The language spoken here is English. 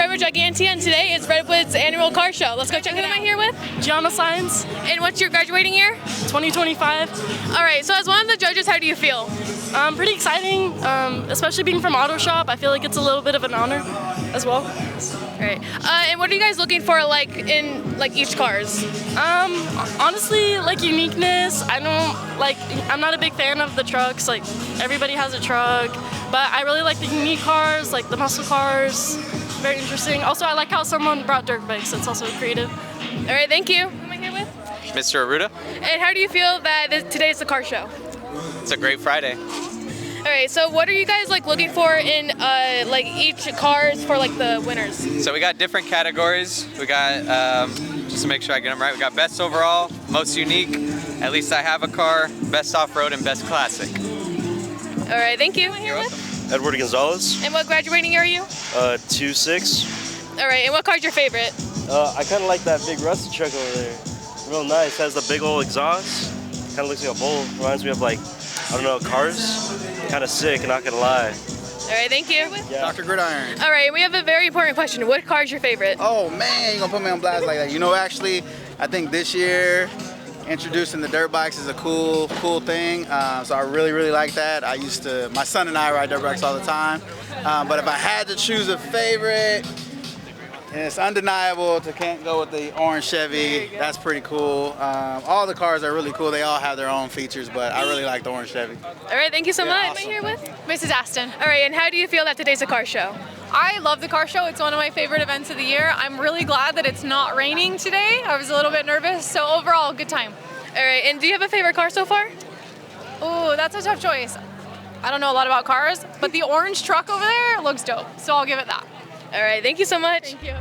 Redwood Gigantea, and today is Redwood's annual car show. Let's go check it out. Who am I here with? Gianna Science, And what's your graduating year? 2025. All right, so as one of the judges, how do you feel? Pretty exciting, especially being from Auto Shop. I feel like it's a little bit of an honor as well. All right, and what are you guys looking for, like, in, like, each cars? Honestly, like uniqueness. I'm not a big fan of the trucks. Like, everybody has a truck, but I really like the unique cars, like the muscle cars. Very interesting. Also, I like how someone brought dirt bikes. It's also creative. All right, thank you. Who am I here with? Mr. Aruda. And how do you feel that today is the car show? It's a great Friday. All right, so what are you guys like looking for in like each cars for like the winners? So we got different categories. We got, just to make sure I get them right, we got best overall, most unique, at least I have a car, best off-road, and best classic. All right, thank you. You're welcome. Edward Gonzalez, And what graduating year are you? 2.6. All right, and what car's your favorite? I kind of like that big rusty truck over there. Real nice, has the big old exhaust. Kind of looks like a bull. Reminds me of like, I don't know, cars. Kind of sick, not gonna lie. All right, thank you. Yeah. Dr. Gridiron. All right, we have a very important question. What car is your favorite? Oh man, you gonna put me on blast like that. You know, actually, I think this year, introducing the dirt bikes is a cool thing. So I really like that. My son and I ride dirt bikes all the time. But if I had to choose a favorite, and it's undeniable can't go with the orange Chevy. That's pretty cool. All the cars are really cool. They all have their own features, but I really like the orange Chevy. All right, thank you so much. awesome. Am I here with? Mrs. Aston. All right, and how do you feel that today's a car show? I love the car show. It's one of my favorite events of the year. I'm really glad that it's not raining today. I was a little bit nervous, so overall, good time. All right, and do you have a favorite car so far? Oh, that's a tough choice. I don't know a lot about cars, but the orange truck over there looks dope, so I'll give it that. All right, thank you so much. Thank you.